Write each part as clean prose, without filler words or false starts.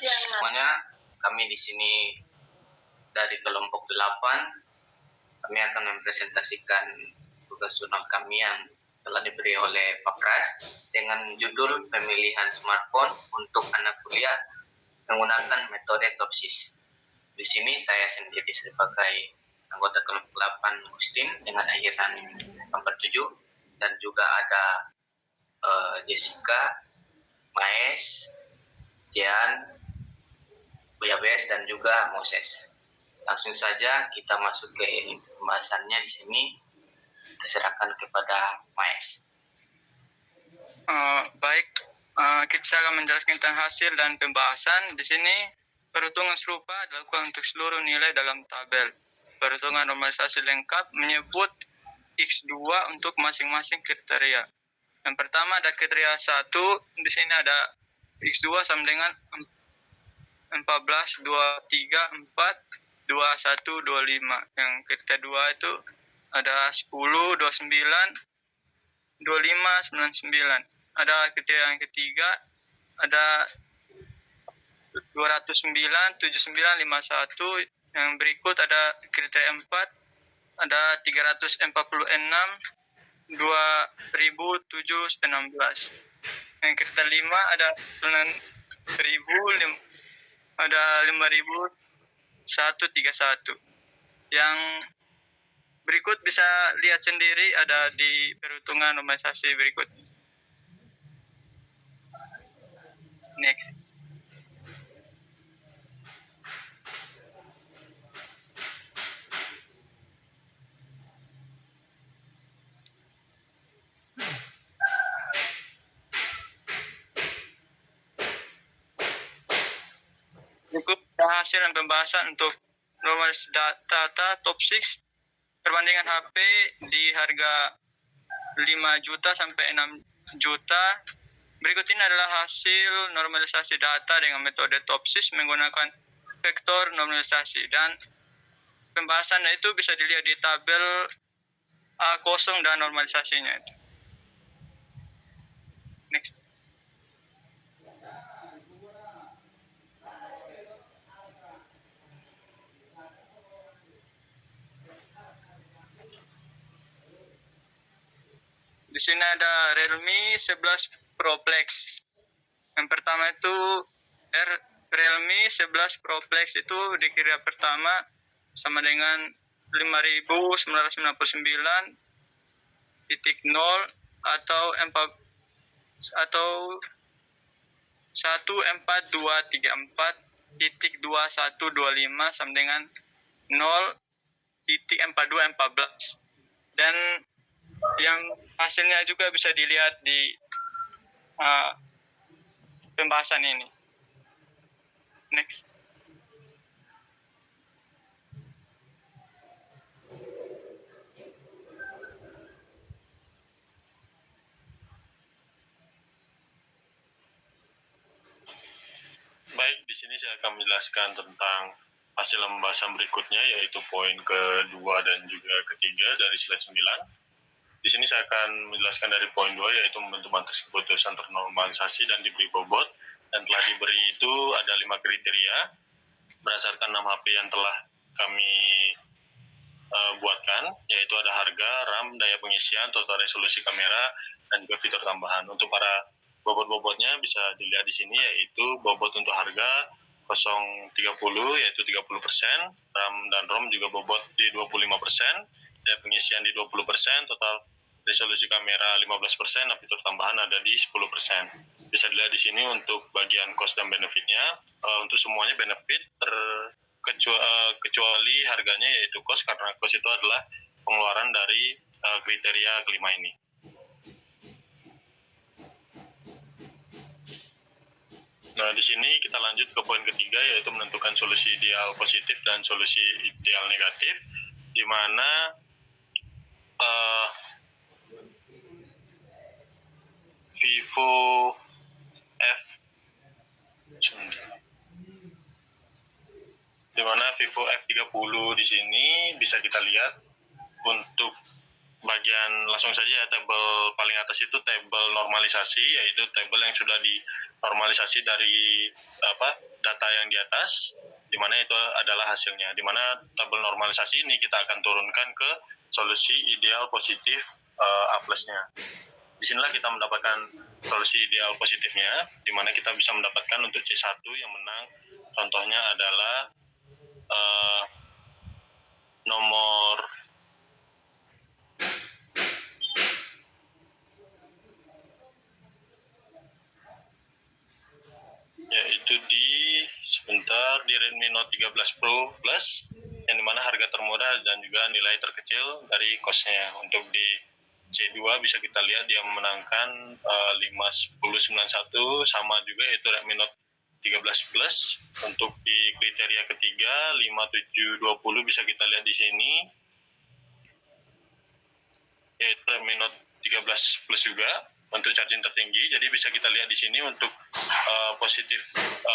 Semuanya, kami di sini dari kelompok 8, kami akan mempresentasikan tugas jurnal kami yang telah diberi oleh Pak Pras dengan judul pemilihan smartphone untuk anak kuliah menggunakan metode TOPSIS. Di sini saya sendiri sebagai anggota kelompok 8 Agustin dengan akhiran 47, dan juga ada Jessica, Maes, Jean, Buyabes, dan juga Moses. Langsung saja kita masuk ke pembahasannya di sini. Kita serahkan kepada Maes. Baik, kita akan menjelaskan tentang hasil dan pembahasan. Di sini perhitungan serupa dilakukan untuk seluruh nilai dalam tabel. Perhitungan normalisasi lengkap menyebut X2 untuk masing-masing kriteria. Yang pertama ada kriteria 1, di sini ada X2 sama dengan 14, 23, 4, 21, 25. Yang kriteria 2 itu ada 10, 29, 25, 99. Ada kriteria yang ketiga, ada 209, 79, 51. Yang berikut ada kriteria 4, ada 346, 2016. Yang kriteria 5 ada 9.000, ada 5.131. Yang berikut bisa lihat sendiri ada di perhitungan normalisasi berikut. Next. Berikut hasil dan pembahasan untuk normalisasi data top 6 perbandingan HP di harga 5 juta sampai 6 juta. Berikut ini adalah hasil normalisasi data dengan metode TOPSIS menggunakan vektor normalisasi, dan pembahasannya itu bisa dilihat di tabel A0 dan normalisasinya itu. Next. Di sini ada Realme 11 Pro Flex. Yang pertama itu Realme 11 Pro Flex itu di kriteria pertama sama dengan 5.999.0 atau 14234.2125 sama dengan 0.4214. Dan yang hasilnya juga bisa dilihat di pembahasan ini. Next. Baik, di sini saya akan menjelaskan tentang hasil pembahasan berikutnya, yaitu poin kedua dan juga ketiga dari slide 9. Di sini saya akan menjelaskan dari poin 2, yaitu membentuk matriks keputusan ternormalisasi dan diberi bobot. Dan telah diberi itu ada 5 kriteria berdasarkan 6 HP yang telah kami buatkan, yaitu ada harga, RAM, daya pengisian, total resolusi kamera, dan juga fitur tambahan. Untuk para bobot-bobotnya bisa dilihat di sini, yaitu bobot untuk harga 030 yaitu 30%, RAM dan ROM juga bobot di 25%, daya pengisian di 20%, total resolusi kamera 15%, dan fitur tambahan ada di 10%. Bisa dilihat di sini untuk bagian cost dan benefitnya. Untuk semuanya benefit kecuali harganya, yaitu cost, karena cost itu adalah pengeluaran dari kriteria kelima ini. Nah, di sini kita lanjut ke poin ketiga, yaitu menentukan solusi ideal positif dan solusi ideal negatif, di mana Vivo F30 di sini bisa kita lihat untuk bagian langsung saja ya, tabel paling atas itu tabel normalisasi, yaitu tabel yang sudah normalisasi dari data yang di atas, di mana itu adalah hasilnya. Di mana tabel normalisasi ini kita akan turunkan ke solusi ideal positif A plusnya. Disinilah kita mendapatkan solusi ideal positifnya, di mana kita bisa mendapatkan untuk C1 yang menang. Contohnya adalah nomor yaitu di Redmi Note 13 Pro Plus, yang dimana harga termurah dan juga nilai terkecil dari cost-nya. Untuk di C2 bisa kita lihat dia memenangkan 5091, sama juga yaitu Redmi Note 13 Plus. Untuk di kriteria ketiga 5720 bisa kita lihat di sini, yaitu Redmi Note 13 Plus juga untuk charging tertinggi. Jadi bisa kita lihat di sini untuk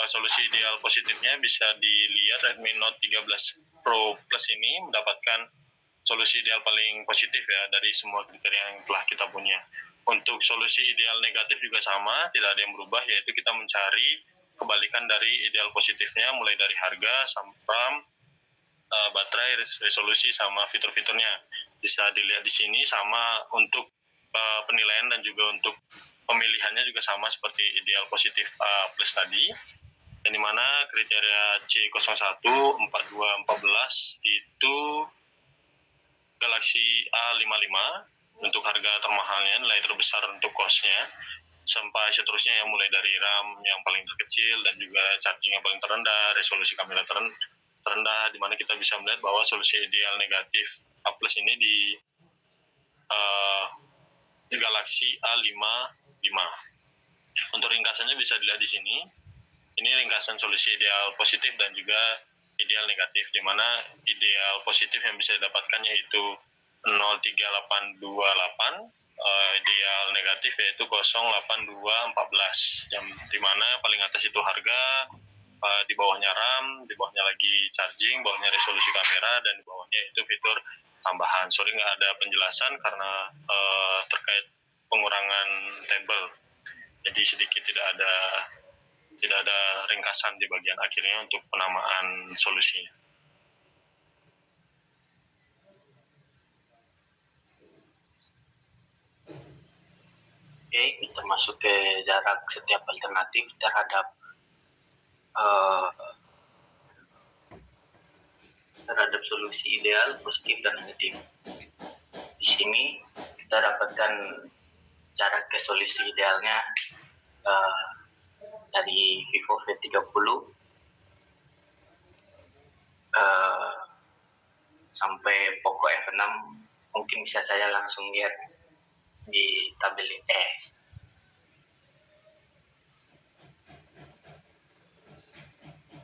solusi ideal positifnya bisa dilihat Redmi Note 13 Pro Plus ini mendapatkan solusi ideal paling positif ya dari semua kriteria yang telah kita punya. Untuk solusi ideal negatif juga sama, tidak ada yang berubah, yaitu kita mencari kebalikan dari ideal positifnya, mulai dari harga sampai baterai, resolusi, sama fitur-fiturnya. Bisa dilihat di sini, sama untuk penilaian dan juga untuk pemilihannya juga sama seperti ideal positif A plus tadi, yang dimana kriteria C01 4214 itu Galaxy A55 untuk harga termahalnya, nilai terbesar untuk cost-nya, sampai seterusnya yang mulai dari RAM yang paling terkecil dan juga charging yang paling terendah, resolusi kamera terendah, di mana kita bisa melihat bahwa solusi ideal negatif A plus ini di Galaxy A55. Untuk ringkasannya bisa dilihat di sini. Ini ringkasan solusi ideal positif dan juga ideal negatif, di mana ideal positif yang bisa didapatkan yaitu 03828, ideal negatif yaitu 08214, yang dimana paling atas itu harga, di bawahnya RAM, di bawahnya lagi charging, bawahnya resolusi kamera, dan di bawahnya itu fitur tambahan. Sorry nggak ada penjelasan karena terkait pengurangan tabel, jadi sedikit tidak ada ringkasan di bagian akhirnya untuk penamaan solusinya. Oke, kita masuk ke jarak setiap alternatif terhadap solusi ideal, positif, dan negatif. Di sini kita dapatkan jarak ke solusi idealnya dari Vivo V30 sampai Poco F6. Mungkin bisa saya langsung lihat di tabel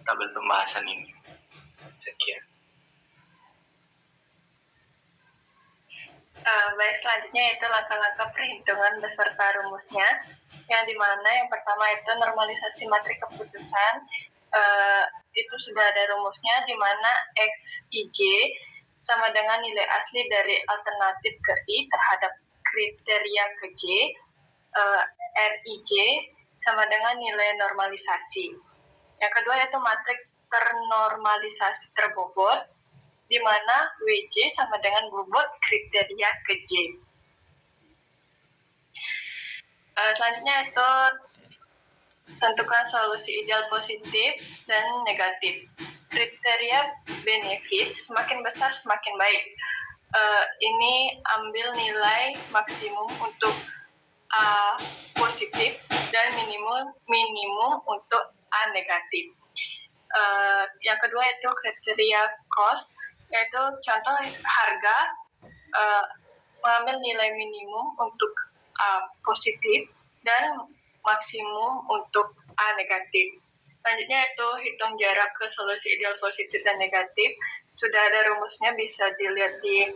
tabel pembahasan ini. Sekian. Baik, selanjutnya itu langkah-langkah perhitungan beserta rumusnya, yang dimana yang pertama itu normalisasi matrik keputusan. Itu sudah ada rumusnya, di mana XIJ sama dengan nilai asli dari alternatif ke I terhadap kriteria ke J. RIJ sama dengan nilai normalisasi. Yang kedua yaitu matrik ternormalisasi terbobot, di mana WJ sama dengan bobot kriteria ke J. Selanjutnya itu tentukan solusi ideal positif dan negatif. Kriteria benefit semakin besar semakin baik. Ini ambil nilai maksimum untuk A positif dan minimum untuk A negatif. Yang kedua itu kriteria cost, yaitu contoh harga, mengambil nilai minimum untuk A positif dan maksimum untuk A negatif. Selanjutnya itu hitung jarak ke solusi ideal positif dan negatif. Sudah ada rumusnya, bisa dilihat di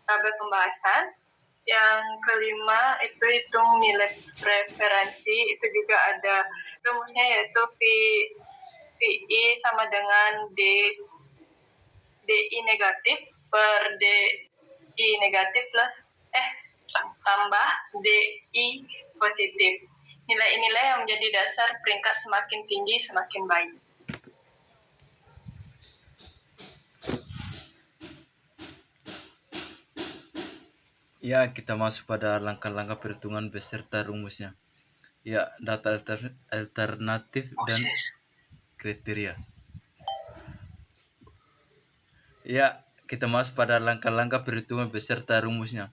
tabel pembahasan. Yang kelima itu hitung nilai preferensi, itu juga ada rumusnya, yaitu VI sama dengan DI negatif per DI negatif plus tambah DI positif. Nilai-nilai yang menjadi dasar peringkat semakin tinggi semakin baik. Ya, kita masuk pada langkah-langkah perhitungan beserta rumusnya. Ya, data alternatif dan kriteria. Ya, kita masuk pada langkah-langkah perhitungan beserta rumusnya.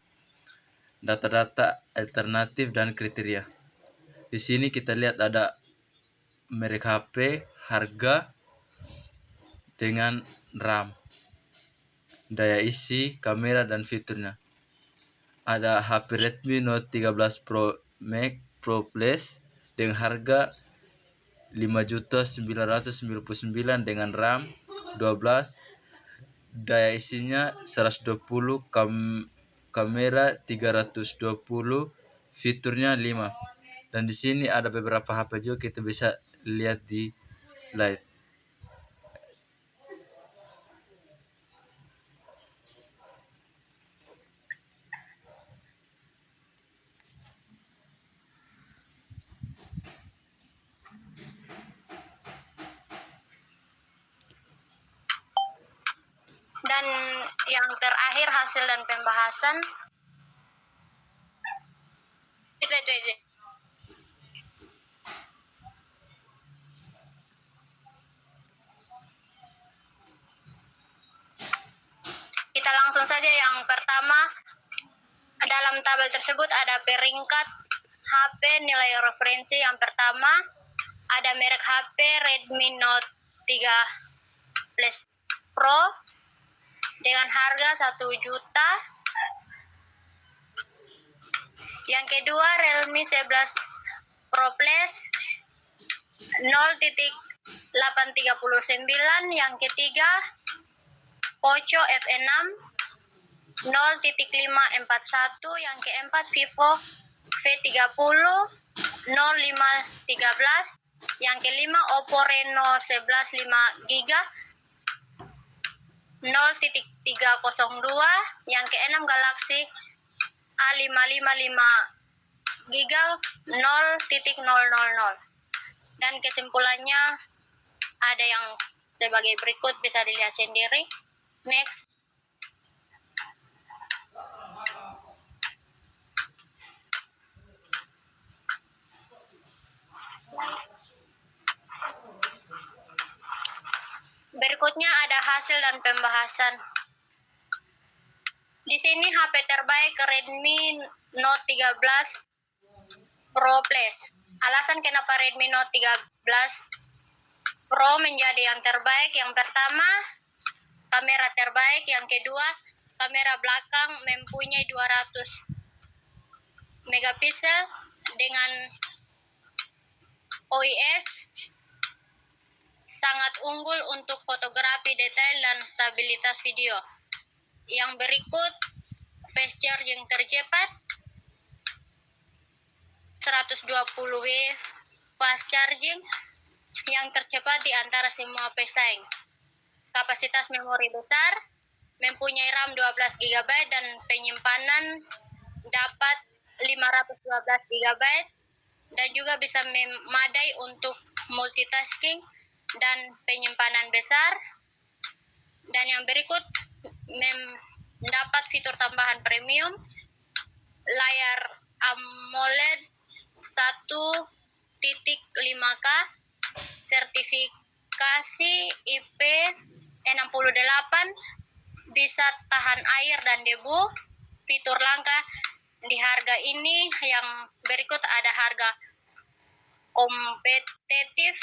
Data-data alternatif dan kriteria. Di sini kita lihat ada merek HP, harga, dengan RAM, daya isi, kamera, dan fiturnya. Ada HP Redmi Note 13 Pro Max Pro Plus dengan harga 5.999 dengan RAM 12, daya isinya 120, kamera 320, fiturnya 5. Dan di sini ada beberapa HP juga, kita bisa lihat di slide. Dan yang terakhir hasil dan pembahasan itu. Kita langsung saja. Yang pertama, dalam tabel tersebut ada peringkat HP nilai referensi. Yang pertama ada merek HP Redmi Note 13 Pro dengan harga 1 juta. Yang kedua Realme 11 Pro Plus 0.839. Yang ketiga Poco F6 0.541. Yang keempat Vivo V30 0513. Yang kelima Oppo Reno 11 5GB 0.302. Yang keenam Galaxy A555GB 0.000. Dan kesimpulannya ada yang sebagai berikut, bisa dilihat sendiri. Next. Berikutnya ada hasil dan pembahasan. Di sini HP terbaik Redmi Note 13 Pro Plus. Alasan kenapa Redmi Note 13 Pro menjadi yang terbaik: yang pertama, kamera terbaik. Yang kedua, kamera belakang mempunyai 200 megapiksel dengan OIS, sangat unggul untuk fotografi detail dan stabilitas video. Yang berikut, fast charging tercepat 120W fast charging yang tercepat di antara semua pesaing. Kapasitas memori besar, mempunyai RAM 12GB dan penyimpanan dapat 512GB, dan juga bisa memadai untuk multitasking dan penyimpanan besar. Dan yang berikut mendapat fitur tambahan premium, layar AMOLED 1.5K, sertifikasi IP68, bisa tahan air dan debu, fitur langka di harga ini. Yang berikut ada harga kompetitif,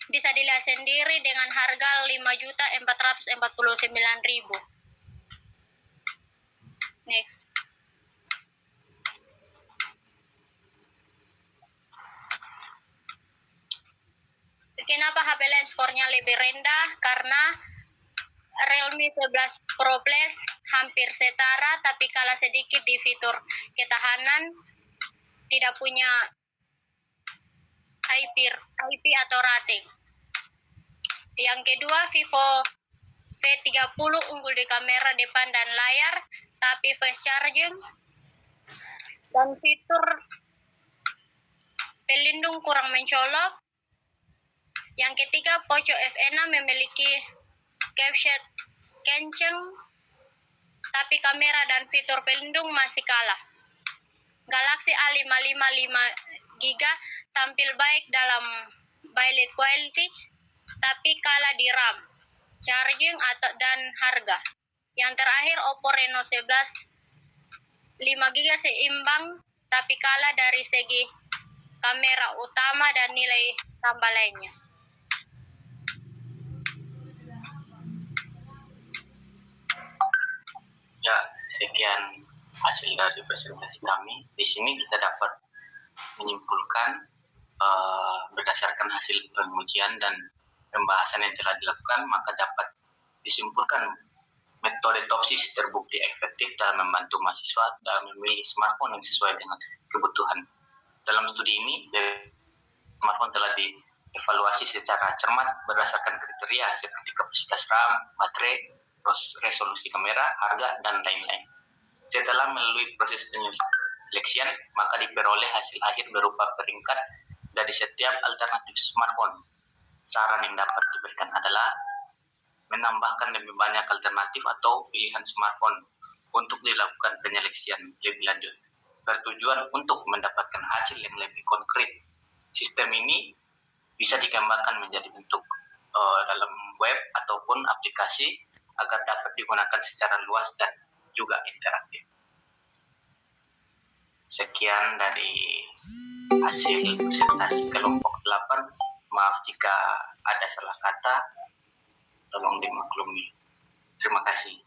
bisa dilihat sendiri dengan harga 5.449.000. Next. Kenapa HP lain skornya lebih rendah? Karena Realme 11 Pro Plus hampir setara, tapi kalah sedikit di fitur ketahanan, tidak punya IP atau rating. Yang kedua, Vivo V30 unggul di kamera depan dan layar, tapi fast charging dan fitur pelindung kurang mencolok. Yang ketiga, pocok F6 memiliki capture kenceng, tapi kamera dan fitur pelindung masih kalah. Galaxy A555 GB tampil baik dalam build quality, tapi kalah di RAM, charging dan harga. Yang terakhir, Oppo Reno 11 5 GB seimbang, tapi kalah dari segi kamera utama dan nilai tambah lainnya. Ya, sekian hasil dari presentasi kami. Di sini kita dapat menyimpulkan berdasarkan hasil pengujian dan pembahasan yang telah dilakukan, maka dapat disimpulkan metode TOPSIS terbukti efektif dalam membantu mahasiswa dalam memilih smartphone yang sesuai dengan kebutuhan. Dalam studi ini, smartphone telah dievaluasi secara cermat berdasarkan kriteria seperti kapasitas RAM, baterai, resolusi kamera, harga, dan lain-lain. Setelah melalui proses penyeleksian, maka diperoleh hasil akhir berupa peringkat dari setiap alternatif smartphone. Saran yang dapat diberikan adalah menambahkan lebih banyak alternatif atau pilihan smartphone untuk dilakukan penyeleksian lebih lanjut, bertujuan untuk mendapatkan hasil yang lebih konkret. Sistem ini bisa digambarkan menjadi bentuk dalam web ataupun aplikasi agar dapat digunakan secara luas dan juga interaktif. Sekian dari hasil presentasi kelompok 8. Maaf jika ada salah kata, tolong dimaklumi. Terima kasih.